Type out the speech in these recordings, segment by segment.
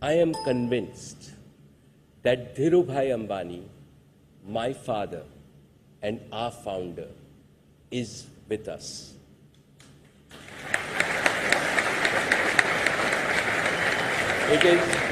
I am convinced that Dhirubhai Ambani, my father and our founder, is with us. It is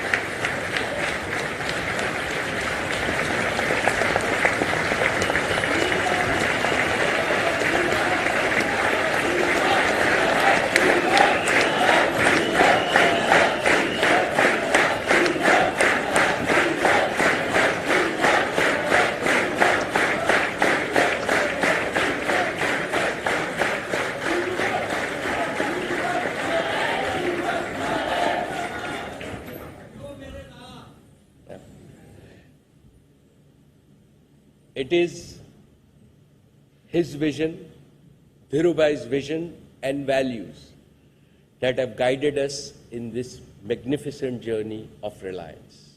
It is his vision, Dhirubhai's vision and values that have guided us in this magnificent journey of Reliance.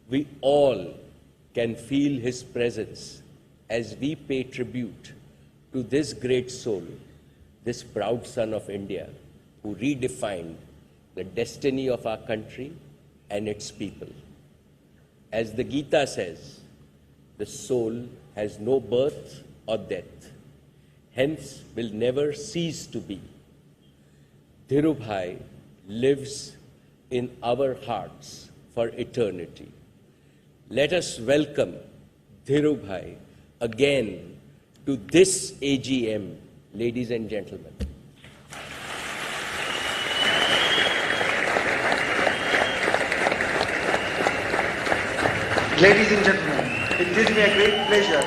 We all can feel his presence as we pay tribute to this great soul, this proud son of India, who redefined the destiny of our country and its people. As the Gita says, the soul has no birth or death, hence will never cease to be. Dhirubhai lives in our hearts for eternity. Let us welcome Dhirubhai again to this AGM, ladies and gentlemen. Ladies and gentlemen, it gives me a great pleasure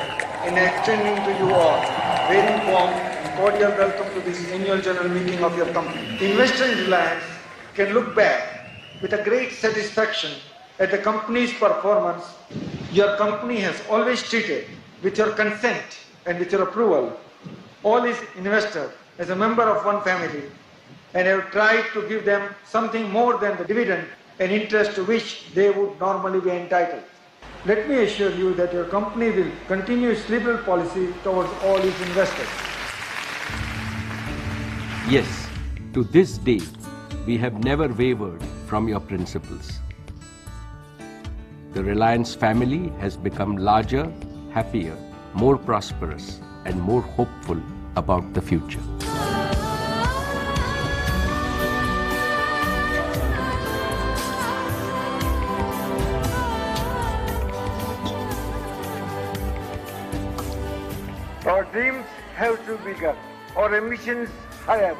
in extending to you all very warm and cordial welcome to this annual general meeting of your company. Investors in Reliance can look back with a great satisfaction at the company's performance. Your company has always treated, with your consent and with your approval, all its investors as a member of one family, and have tried to give them something more than the dividend and interest to which they would normally be entitled. Let me assure you that your company will continue its liberal policy towards all its investors. Yes, to this day, we have never wavered from your principles. The Reliance family has become larger, happier, more prosperous, and more hopeful about the future. Our dreams have to be bigger, our ambitions higher,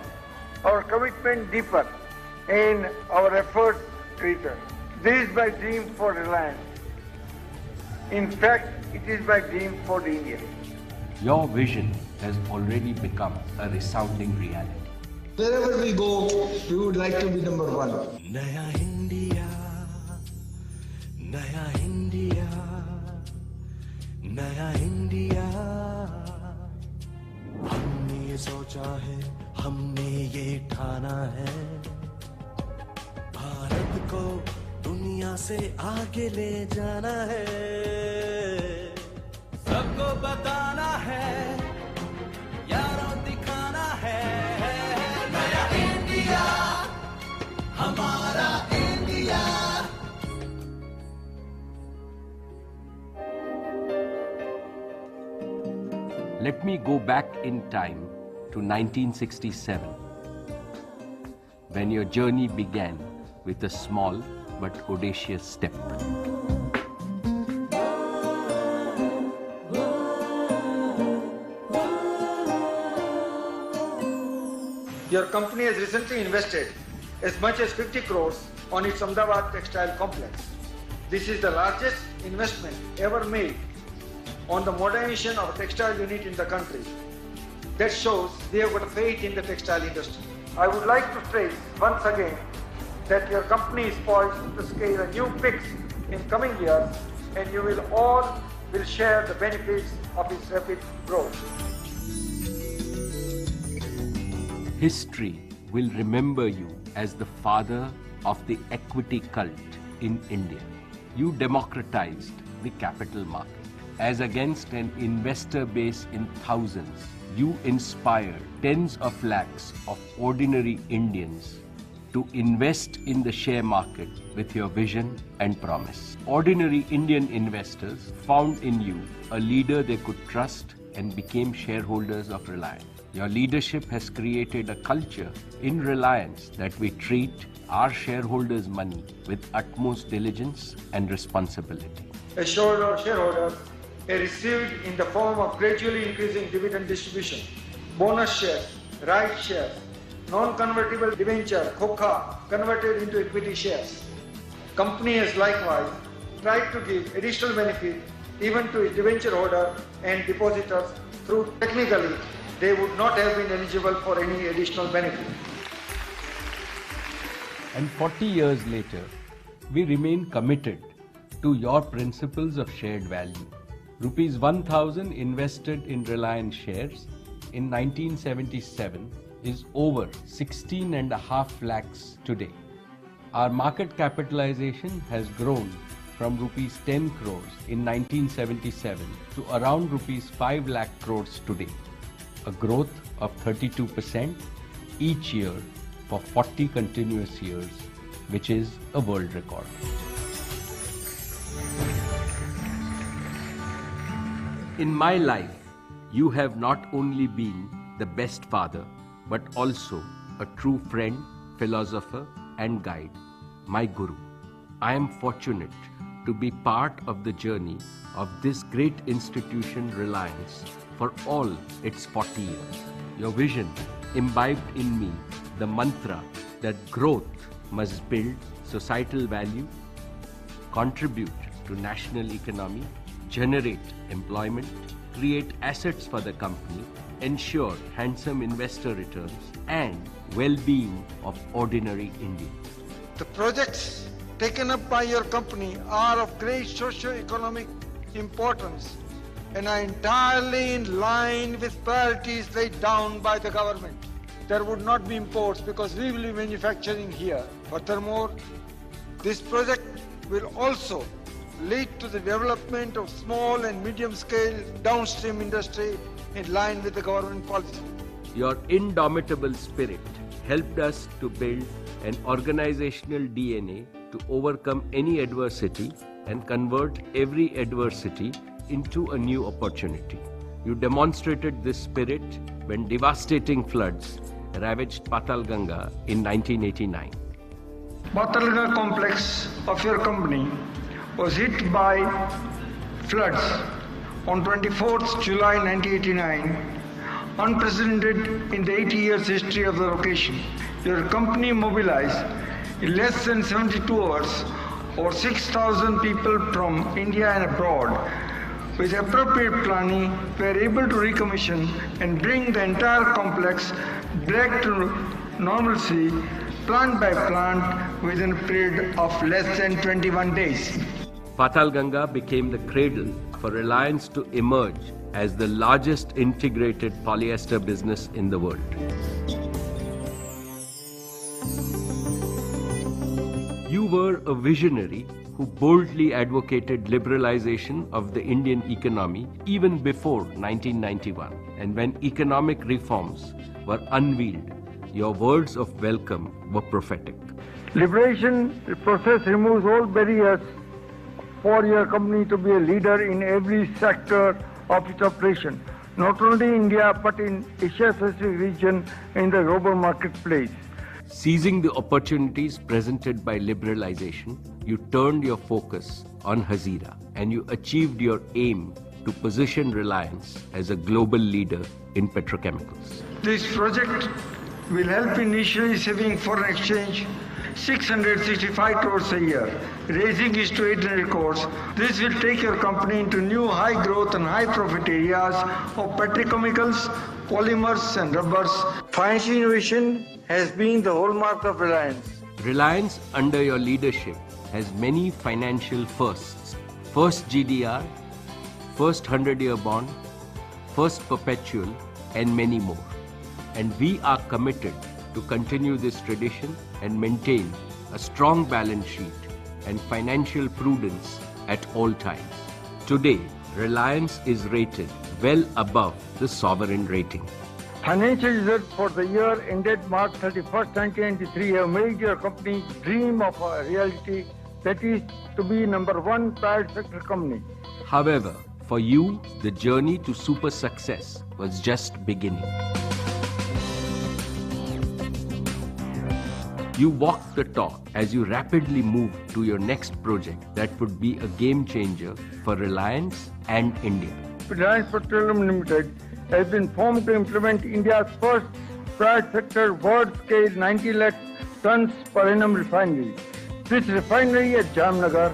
our commitment deeper, and our efforts greater. This is my dream for Reliance. In fact, it is my dream for the India. Your vision has already become a resounding reality. Wherever we go, we would like to be number one. Naya India, Naya India, Naya India. हमने ये सोचा है, हमने ये ठाना है, भारत को दुनिया से आगे ले जाना है, सबको बताना है, यारों दिखाना है, नया इंडिया, हमारा India. Let me go back in time to 1967, when your journey began with a small but audacious step. Your company has recently invested as much as 50 crores on its Ahmedabad textile complex. This is the largest investment ever made on the modernization of a textile unit in the country. That shows they have got faith in the textile industry. I would like to stress once again that your company is poised to scale a new peaks in coming years, and you will all share the benefits of its rapid growth. History will remember you as the father of the equity cult in India. You democratized the capital market. As against an investor base in thousands, you inspired tens of lakhs of ordinary Indians to to invest in the share market with your vision and promise. Ordinary Indian investors found in you a leader they could trust and became shareholders of Reliance. Your leadership has created a culture in Reliance that we treat our shareholders' money with utmost diligence and responsibility. A shareholder is received in the form of gradually increasing dividend distribution, bonus shares, right shares, non-convertible debenture, KOKA, converted into equity shares. Company has likewise tried to give additional benefit even to its debenture holder and depositors through technically they would not have been eligible for any additional benefit. And 40 years later, we remain committed to your principles of shared value. Rupees 1,000 invested in Reliance shares in 1977 is over 16.5 lakhs today. Our market capitalization has grown from rupees 10 crores in 1977 to around rupees 5 lakh crores today, a growth of 32% each year for 40 continuous years, which is a world record. In my life, you have not only been the best father, but also a true friend, philosopher, and guide, my guru. I am fortunate to be part of the journey of this great institution, Reliance, for all its 40 years. Your vision imbibed in me the mantra that growth must build societal value, contribute to national economy, generate employment, create assets for the company, ensure handsome investor returns, and well-being of ordinary Indians. The projects taken up by your company are of great socio-economic importance and are entirely in line with priorities laid down by the government. There would not be imports because we will be manufacturing here. Furthermore, this project will also lead to the development of small and medium-scale downstream industry in line with the government policy. Your indomitable spirit helped us to build an organizational DNA to overcome any adversity and convert every adversity into a new opportunity. You demonstrated this spirit when devastating floods ravaged Patalganga in 1989. Patalganga complex of your company was hit by floods on 24th July 1989, unprecedented in the 80 years history of the location. Your company mobilized in less than 72 hours over 6,000 people from India and abroad. With appropriate planning, we were able to recommission and bring the entire complex back to normalcy, plant by plant, within a period of less than 21 days. Patalganga became the cradle for Reliance to emerge as the largest integrated polyester business in the world. You were a visionary who boldly advocated liberalization of the Indian economy even before 1991. And when economic reforms were unveiled, your words of welcome were prophetic. Liberation process removes all barriers for your company to be a leader in every sector of its operation, not only in India but in Asia-Pacific region in the global marketplace. Seizing the opportunities presented by liberalization, you turned your focus on Hazira and you achieved your aim to position Reliance as a global leader in petrochemicals. This project will help initially saving foreign exchange 665 crores a year, raising it to 800 crores. This will take your company into new high growth and high profit areas of petrochemicals, polymers and rubbers. Financial innovation has been the hallmark of Reliance. Reliance under your leadership has many financial firsts. First GDR, first 100-year bond, first perpetual and many more. And we are committed to continue this tradition and maintain a strong balance sheet and financial prudence at all times. Today, Reliance is rated well above the sovereign rating. Financial results for the year ended March 31st, 2023 have made your company dream of a reality, that is to be number one private sector company. However, for you, the journey to super success was just beginning. You walked the talk as you rapidly moved to your next project that would be a game changer for Reliance and India. Reliance Petroleum Limited has been formed to implement India's first private sector world-scale 90 lakh tons per annum refinery. This refinery at Jamnagar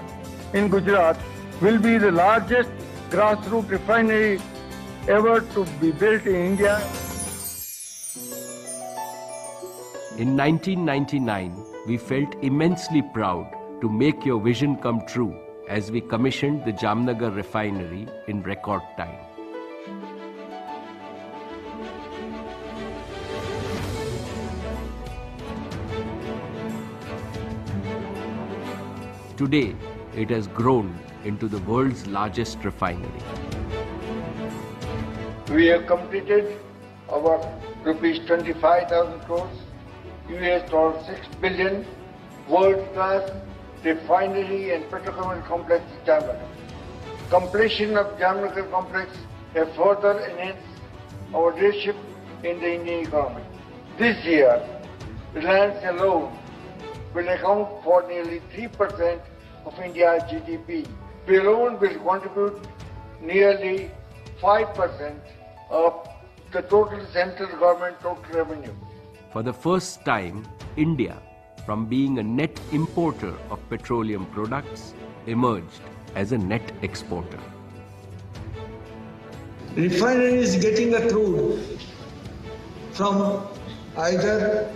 in Gujarat will be the largest grassroots refinery ever to be built in India. In 1999, we felt immensely proud to make your vision come true as we commissioned the Jamnagar refinery in record time. Today, it has grown into the world's largest refinery. We have completed our rupees 25,000 crores, $6 billion world-class refinery and petrochemical complex in Jamnagar. Completion of Jamnagar complex have further enhanced our leadership in the Indian economy. This year, Reliance alone will account for nearly 3% of India's GDP. We alone will contribute nearly 5% of the total central government total revenue. For the first time, India, from being a net importer of petroleum products, emerged as a net exporter. Refinery is getting a crude from either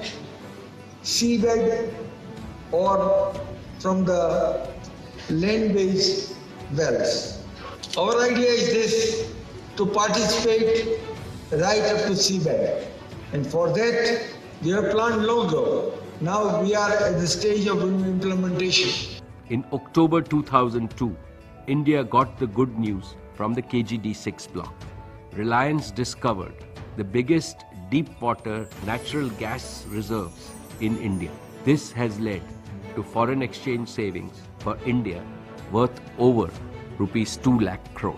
seabed or from the land-based wells. Our idea is this, to participate right up to seabed. And for that, we have planned logo. Now we are at the stage of implementation. In October 2002, India got the good news from the KGD6 block. Reliance discovered the biggest deep water natural gas reserves in India. This has led to foreign exchange savings for India worth over rupees 2 lakh crores.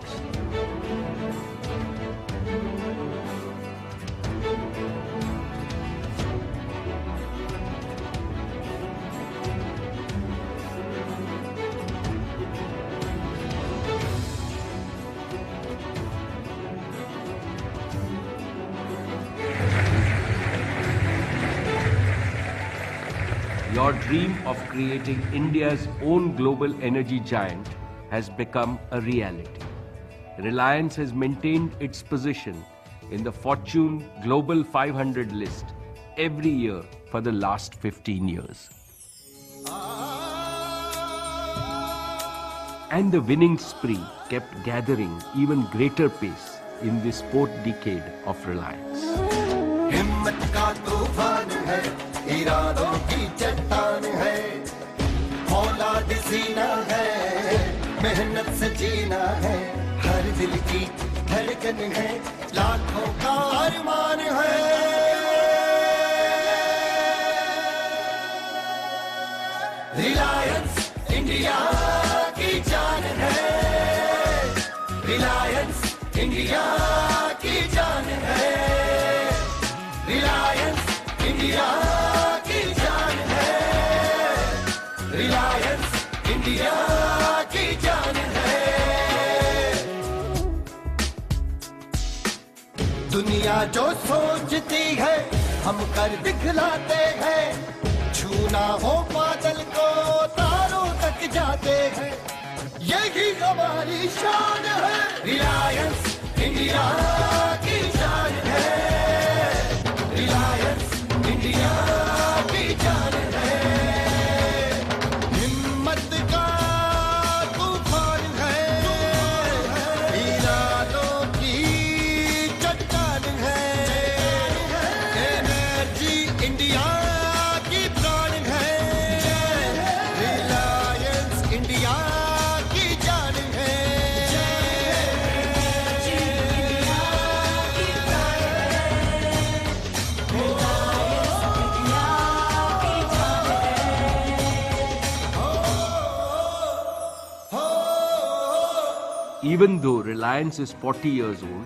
Your dream of creating India's own global energy giant has become a reality. Reliance has maintained its position in the Fortune Global 500 list every year for the last 15 years. And the winning spree kept gathering even greater pace in this fourth decade of Reliance. हिम्मत का तूफान है, इरादों की चट्टान है, औलाद सीना है, मेहनत से जीना है, हर दिल की धड़कन है, लाखों का अरमान है। रिलायंस इंडिया की जान है, रिलायंस इंडिया की जान है, रिलायंस इंडिया की जान है, रिलायंस इंडिया की जान है। दुनिया जो सोचती है हम कर दिखलाते हैं, छूना हो बादल को तारों तक जाते हैं, यही हमारी शान है। रिलायंस इंडिया की जान है, रिलायंस इंडिया की जान है। हिम्मत का तूफान है, इरादों की चट्टान है, एनर्जी इंडिया की प्राण है, रिलायंस इंडिया की जान है, Even though Reliance is 40 years old,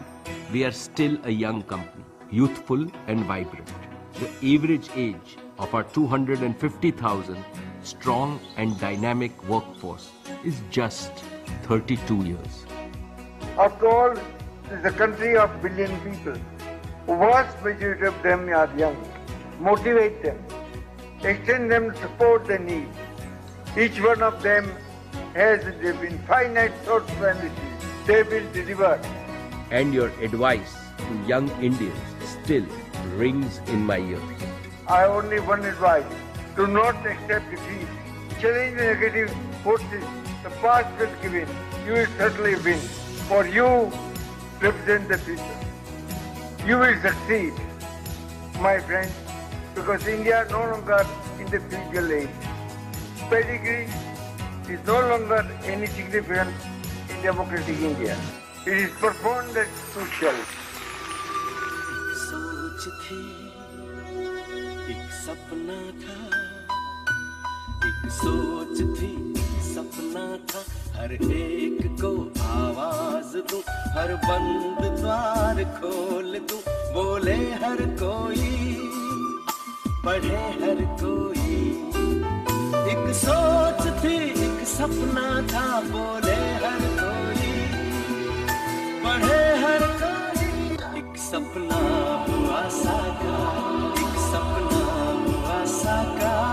we are still a young company, youthful and vibrant. The average age of our 250,000 strong and dynamic workforce is just 32 years. After all, it is a country of billion people. A vast majority of them are young. Motivate them. Extend them the support they need. Each one of them has an infinite source of energy. They will deliver. And your advice to young Indians still rings in my ears. I have only one advice. Do not accept defeat. Challenge the negative forces. The past will give in. You will certainly win. For you represent the future. You will succeed, my friends, because India no longer in the feudal age. Pedigree is no longer any significant in democratic India. It is profound and crucial. सोच थी एक सपना था एक सोच थी सपना था हर एक को आवाज दूं हर बंद द्वार खोल दूं बोले हर कोई पढ़े हर कोई एक सोच थी एक सपना था बोले हर कोई पढ़े हर कोई एक सपना हुआ साकार एक सपना हुआ साकार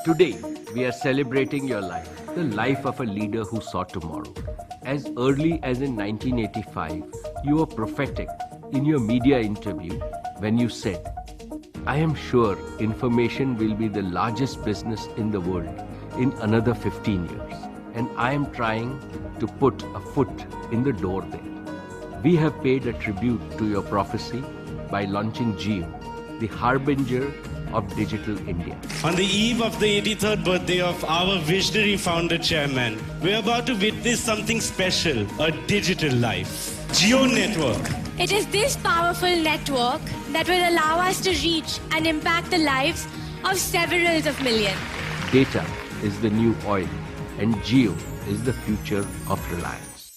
Today, we are celebrating your life, the life of a leader who saw tomorrow. As early as in 1985, you were prophetic in your media interview when you said, I am sure information will be the largest business in the world in another 15 years. And I am trying to put a foot in the door there. We have paid a tribute to your prophecy by launching Jio, the harbinger of digital India. On the eve of the 83rd birthday of our visionary founder chairman, we're about to witness something special, a digital life. Jio Network. It is this powerful network that will allow us to reach and impact the lives of several of millions. Data is the new oil and Jio is the future of Reliance.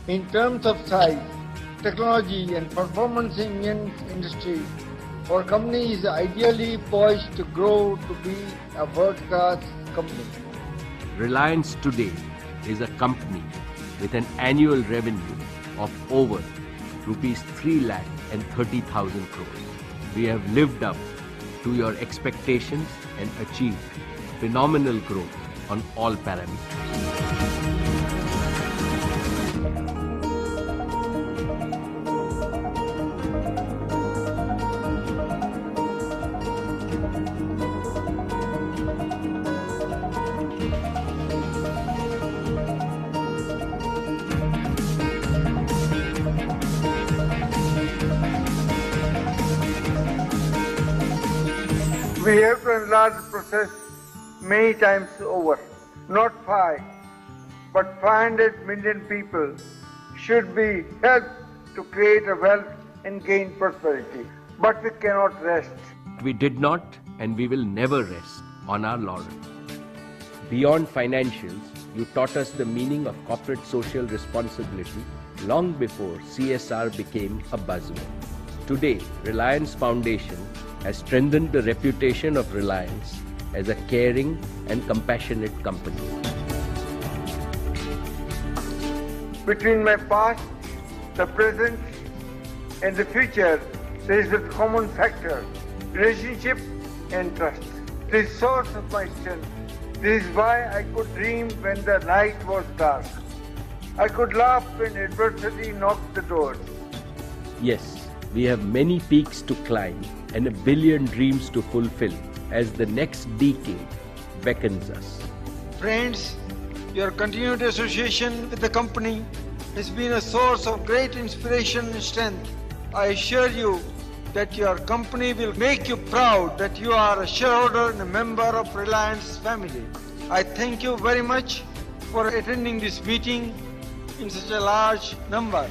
In terms of size, technology and performance in Indian industry, our company is ideally poised to grow to be a world-class company. Reliance today is a company with an annual revenue of over rupees 3,30,000 crores. We have lived up to your expectations and achieved phenomenal growth on all parameters. We have to enlarge the process many times over. Not 5, but 500 million people should be helped to create a wealth and gain prosperity. But we cannot rest. We did not and we will never rest on our laurels. Beyond financials, you taught us the meaning of corporate social responsibility long before CSR became a buzzword. Today, Reliance Foundation has strengthened the reputation of Reliance as a caring and compassionate company. Between my past, the present, and the future, there is a common factor: relationship and trust. This is source of my strength. This is why I could dream when the night was dark. I could laugh when adversity knocked the doors. Yes, we have many peaks to climb and a billion dreams to fulfill as the next decade beckons us. Friends, your continued association with the company has been a source of great inspiration and strength. I assure you that your company will make you proud that you are a shareholder and a member of Reliance family. I thank you very much for attending this meeting in such a large number.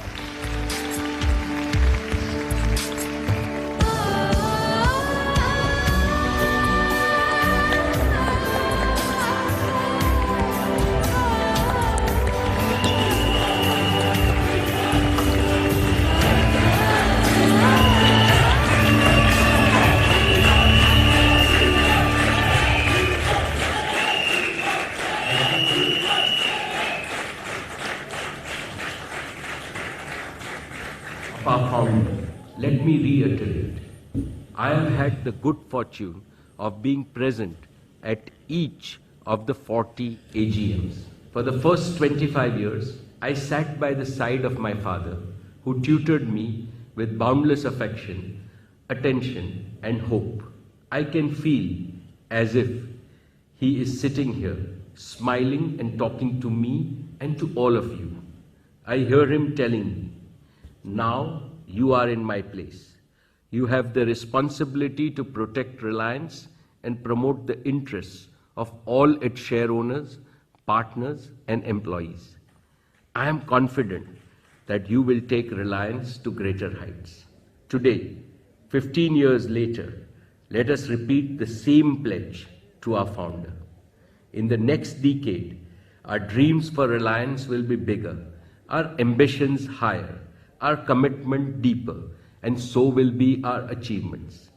Our founder, let me reiterate, I have had the good fortune of being present at each of the 40 AGMs. For the first 25 years, I sat by the side of my father, who tutored me with boundless affection, attention, and hope. I can feel as if he is sitting here, smiling and talking to me and to all of you. I hear him telling me, now you are in my place. You have the responsibility to protect Reliance and promote the interests of all its share owners, partners, and employees. I am confident that you will take Reliance to greater heights. Today, 15 years later, let us repeat the same pledge to our founder. In the next decade, our dreams for Reliance will be bigger, our ambitions higher, our commitment deeper, and so will be our achievements.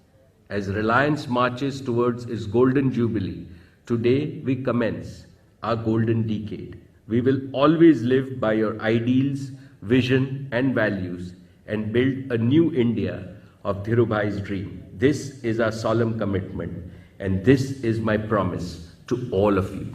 As Reliance marches towards its golden jubilee, today we commence our golden decade. We will always live by your ideals, vision, and values and build a new India of Dhirubhai's dream. This is our solemn commitment, and this is my promise to all of you.